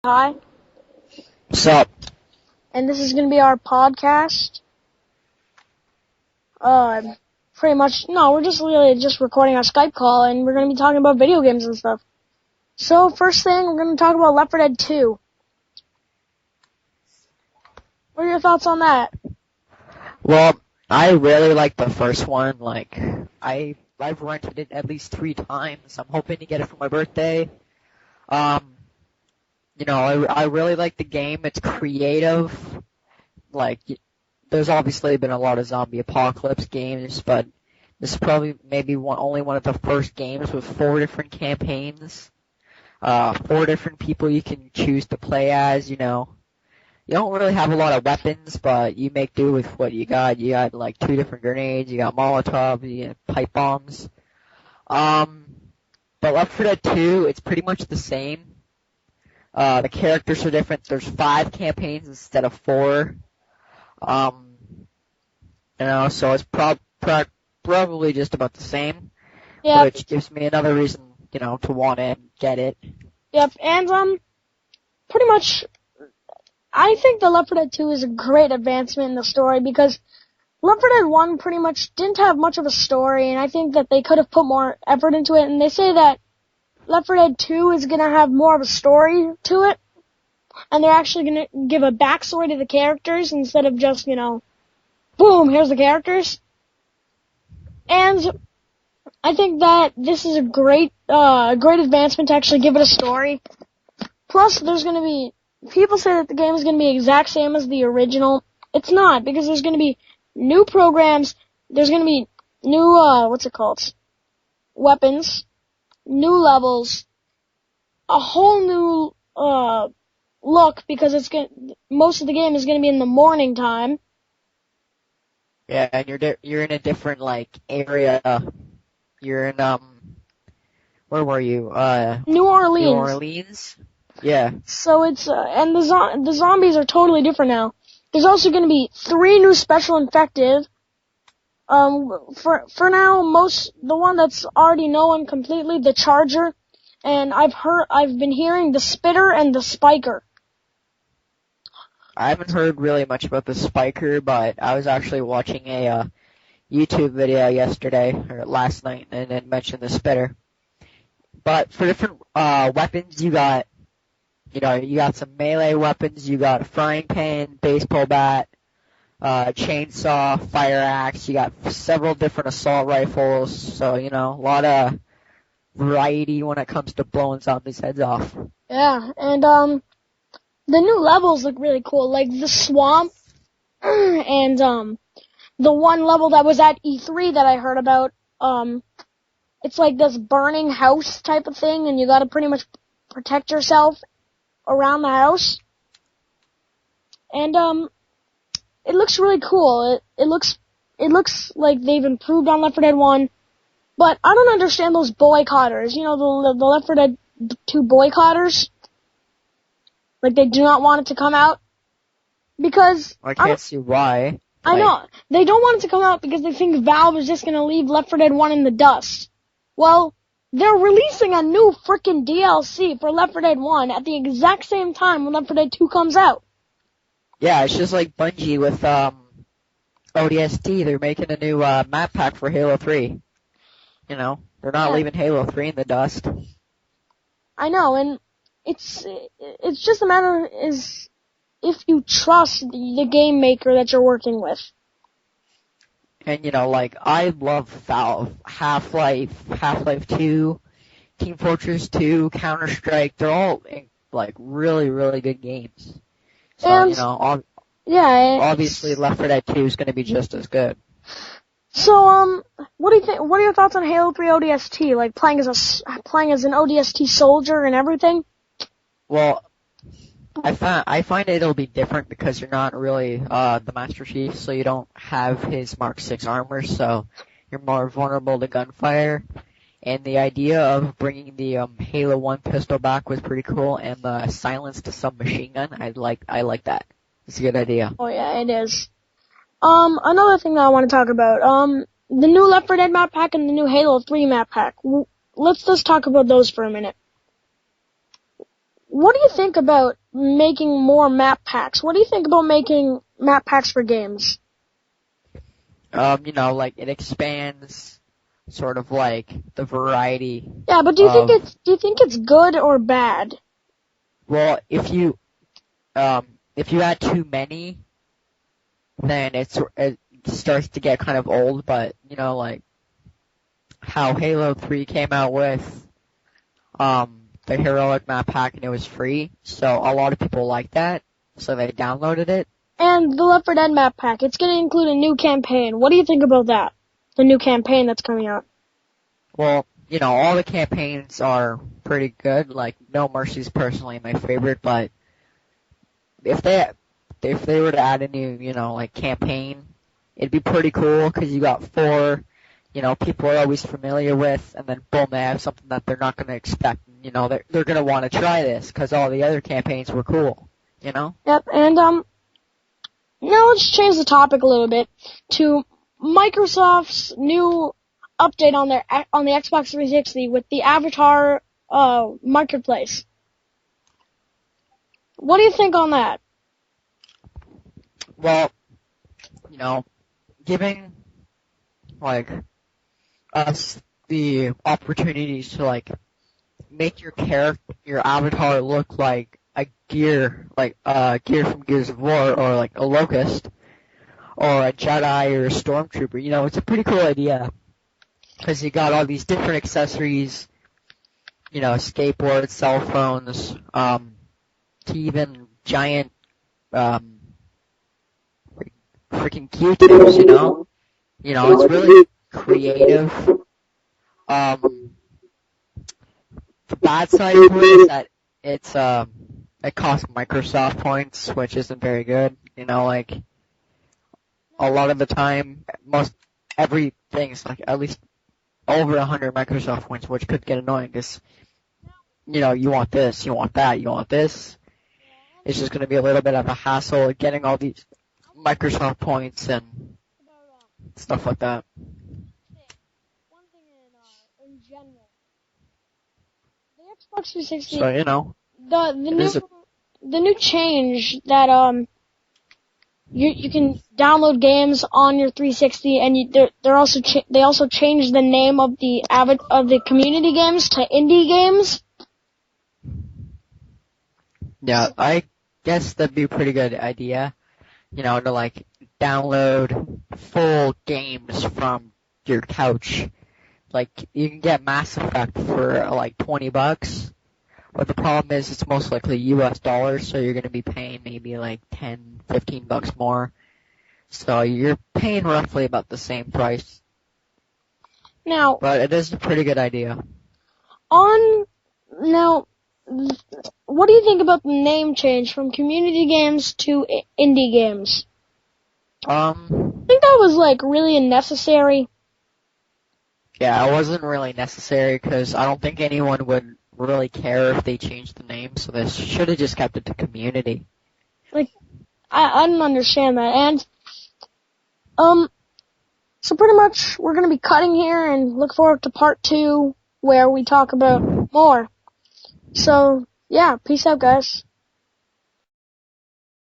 Hi, What's up? and this is going to be our podcast. Pretty much, no, we're just really just recording our Skype call, and we're going to be talking about video games and stuff. So, first thing, we're going to talk about Left 4 Dead 2. What are your thoughts on that? Well, I really like the first one. I've rented it at least 3 times. I'm hoping to get it for my birthday. Um, I really like the game. It's creative. There's obviously been a lot of zombie apocalypse games, but this is probably maybe only one of the first games with 4 different campaigns. 4 different people you can choose to play as, You don't really have a lot of weapons, but you make do with what you got. You got 2 different grenades, you got Molotov, you got pipe bombs. But Left 4 Dead 2, it's pretty much the same. The characters are different. There's 5 campaigns instead of 4. So it's probably just about the same. Yep. Which gives me another reason, to want to get it. Yep, and, pretty much, I think the Left 4 Dead 2 is a great advancement in the story because Left 4 Dead 1 pretty much didn't have much of a story, and I think that they could have put more effort into it, and they say that Left 4 Dead 2 is gonna have more of a story to it, and they're actually gonna give a backstory to the characters instead of just, boom, here's the characters. And I think that this is a great advancement to actually give it a story. Plus, there's gonna be, people say that the game is gonna be exact same as the original. It's not, because there's gonna be new programs, there's gonna be new, weapons, new levels, a whole new, look, because most of the game is gonna be in the morning time. Yeah, and you're in a different area. You're in where were you? New Orleans. New Orleans. Yeah. So it's and the zombies are totally different now. There's also going to be 3 new special infected. For now, the one that's already known completely, the Charger, and I've been hearing the Spitter and the Spiker. I haven't heard really much about the Spiker, but I was actually watching a YouTube video yesterday or last night, and it mentioned the Spitter. But for different weapons, you got some melee weapons. You got a frying pan, baseball bat, chainsaw, fire axe. You got several different assault rifles. So a lot of variety when it comes to blowing zombies' heads off. Yeah, and the new levels look really cool, like the swamp, and the one level that was at E3 that I heard about. It's like this burning house type of thing, and you gotta pretty much protect yourself around the house. And it looks really cool. It looks like they've improved on Left 4 Dead 1, but I don't understand those boycotters. The Left 4 Dead 2 boycotters. Like, they do not want it to come out because I can't see why. I know. They don't want it to come out because they think Valve is just gonna leave Left 4 Dead 1 in the dust. Well, they're releasing a new frickin' DLC for Left 4 Dead 1 at the exact same time when Left 4 Dead 2 comes out. Yeah, it's just like Bungie with ODST. They're making a new map pack for Halo 3. They're not leaving Halo 3 in the dust. I know, and it's just a matter is if you trust the game maker that you're working with. And I love Valve, Half-Life 2, Team Fortress 2, Counter-Strike. They're all really, really good games. So And obviously Left 4 Dead 2 is going to be just as good. So what do you think? What are your thoughts on Halo 3 ODST? Like playing as an ODST soldier and everything? Well, I find it'll be different because you're not really the Master Chief, so you don't have his Mark 6 armor, so you're more vulnerable to gunfire. And the idea of bringing the Halo 1 pistol back was pretty cool, and the silenced submachine gun, I like that. It's a good idea. Oh yeah, it is. Another thing that I want to talk about, the new Left 4 Dead map pack and the new Halo 3 map pack. Let's just talk about those for a minute. what do you think about making more map packs? What do you think about making map packs for games? Like it expands sort of like the variety Yeah, but do of, you think it's good or bad? well, if you add too many, then it starts to get kind of old, but, like how Halo 3 came out with, the heroic map pack and it was free, so a lot of people liked that, so they downloaded it. And the Left 4 Dead map pack, it's going to include a new campaign. What do you think about that? The new campaign that's coming out. Well, all the campaigns are pretty good, like No Mercy's personally my favorite, but if they were to add a new, like campaign, it'd be pretty cool because you got four, people are always familiar with, and then boom, they have something that they're not going to expect. They're going to want to try this because all the other campaigns were cool. Yep, and now let's change the topic a little bit to Microsoft's new update on the Xbox 360 with the Avatar marketplace. What do you think on that? Well, giving like us the opportunities to like make your avatar look like a gear from Gears of War, or like a Locust, or a Jedi, or a Stormtrooper. It's a pretty cool idea because you got all these different accessories, skateboards, cell phones, to even giant freaking Q-tips. It's really creative. The bad side to it is that it costs Microsoft points, which isn't very good. Like a lot of the time, everything's like at least over 100 Microsoft points, which could get annoying because, you want this, you want that, you want this. It's just going to be a little bit of a hassle getting all these Microsoft points and stuff like that. One thing in general, the Xbox 360. So, the new change that you can download games on your 360, and they also changed the name of the community games to indie games. Yeah, I guess that'd be a pretty good idea, to like download full games from your couch. Like, you can get Mass Effect for like $20, but the problem is it's most likely US dollars, so you're gonna be paying maybe like $10-15 more. So you're paying roughly about the same price. Now, but it is a pretty good idea. Now, what do you think about the name change from community games to indie games? I think that was like really unnecessary. Yeah, it wasn't really necessary because I don't think anyone would really care if they changed the name, so they should have just kept it to community. Like, I don't understand that. And, so pretty much we're gonna be cutting here and look forward to part 2 where we talk about more. So, yeah, peace out, guys.